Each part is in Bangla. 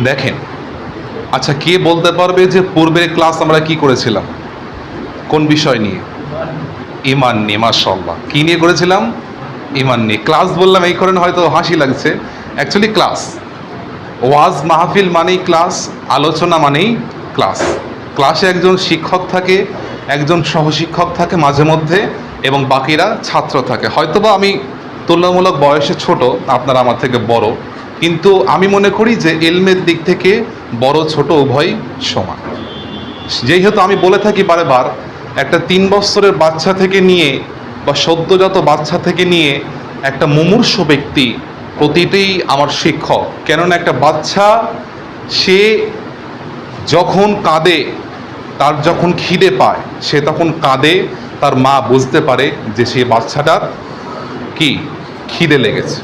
দেখেন, আচ্ছা কে বলতে পারবে যে পূর্বের ক্লাস আমরা কি করেছিলাম, কোন বিষয় নিয়ে? ইমান নিয়ে। মাশাআল্লাহ, কি নিয়ে করেছিলাম? ইমান নিয়ে। ক্লাস বললাম এই কারণে হয়তো হাসি লাগছে, অ্যাকচুয়ালি ক্লাস, ওয়াজ মাহফিল মানেই ক্লাস, আলোচনা মানেই ক্লাস। ক্লাসে একজন শিক্ষক থাকে, একজন সহশিক্ষক থাকে মাঝে মধ্যে, এবং বাকিরা ছাত্র থাকে। হয়তোবা আমি তুলনামূলক বয়সে ছোট, আপনারা আমার থেকে বড়, কিন্তু আমি মনে করি যে ইলমের দিক থেকে বড় ছোট উভয় সমান। যেহেতু আমি বলে থাকি বারে বার, একটা 3 বছরের বাচ্চা থেকে নিয়ে বা সদ্যজাত বাচ্চা থেকে নিয়ে একটা মুমূর্ষু ব্যক্তি প্রতিটিই আমার শিক্ষক। কেননা একটা বাচ্চা সে যখন কাঁদে, তার যখন খিদে পায়, সে তখন কাঁদে, তার মা বুঝতে পারে যে সে বাচ্চাটার কি খিদে লেগেছে।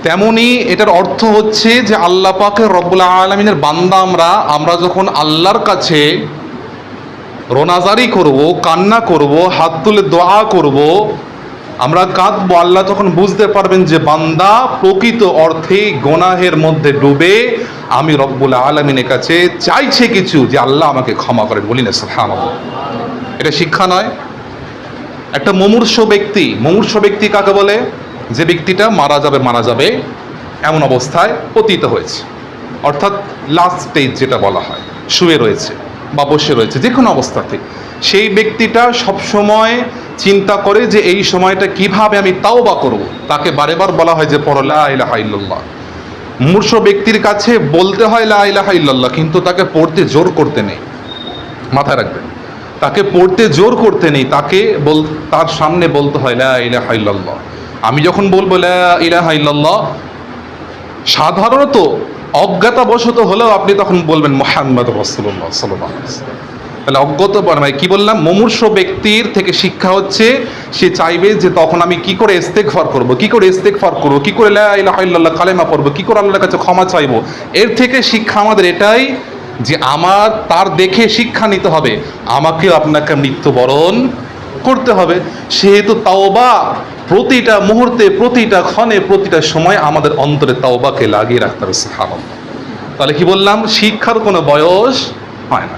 তেমনি এটার অর্থ হচ্ছে যে আল্লাহ পাকের রব্বুল আলামিনের বান্দা আমরা যখন আল্লাহর কাছে রোনাজারি করব, কান্না করব, হাত তুলে দোয়া করব, আমরা কাঁদবো, আল্লাহ তখন বুঝতে পারবেন যে বান্দা প্রকৃত অর্থে গুনাহের মধ্যে ডুবে আমি রব্বুল আলামিনের কাছে চাইছে কিছু, যে আল্লাহ আমাকে ক্ষমা করেন। বলি না সুবহানাল্লাহ? এটা শিক্ষা নয়? একটা মুমূর্ষু ব্যক্তি কাকে বলে? যে ব্যক্তিটা মারা যাবে এমন অবস্থায় পতিত হয়েছে, অর্থাৎ লাস্ট স্টেজ যেটা বলা হয়, শুয়ে রয়েছে বা বসে রয়েছে, যে কোনো অবস্থাতে সেই ব্যক্তিটা সবসময় চিন্তা করে যে এই সময়টা কিভাবে আমি তাওবা করব। তাকে বারে বার বলা হয় যে পড়ো লা ইলাহা ইল্লাল্লাহ। মুমূর্ষু ব্যক্তির কাছে বলতে হয় লা ইলাহা ইল্লাল্লাহ, কিন্তু তাকে পড়তে জোর করতে নেই। মাথায় রাখবেন, তাকে পড়তে জোর করতে নেই, তার সামনে বলতে হয় লা ইলাহা ইল্লাল্লাহ। আমি যখন বলবো লা ইলাহা ইল্লাল্লাহ, সাধারণত অজ্ঞাতবশত হলেও আপনি তখন বলবেন মুহাম্মাদুর রাসূলুল্লাহ সাল্লাল্লাহু আলাইহি ওয়াসাল্লাম। তাহলে মানে কি বললাম? মুমূর্ষু ব্যক্তির থেকে শিক্ষা হচ্ছে সে চাইবে যে তখন আমি কি করে ইস্তেগফার করব, কি করে লা ইলাহা ইল্লাল্লাহ কালেমা পড়ব, কি করে আল্লাহর কাছে ক্ষমা চাইবো। এর থেকে শিক্ষা আমাদের এটাই যে তার দেখে শিক্ষা নিতে হবে, আমাকেও আপনাকে মৃত্যুবরণ করতে হবে। সেহেতু তাওবা প্রতিটা মুহূর্তে, প্রতিটা ক্ষণে, প্রতিটা সময় আমাদের অন্তরে তাওবাকে লাগিয়ে রাখতে হবে। সুবহানাল্লাহ। তাহলে কি বললাম? শিক্ষার কোনো বয়স হয় না।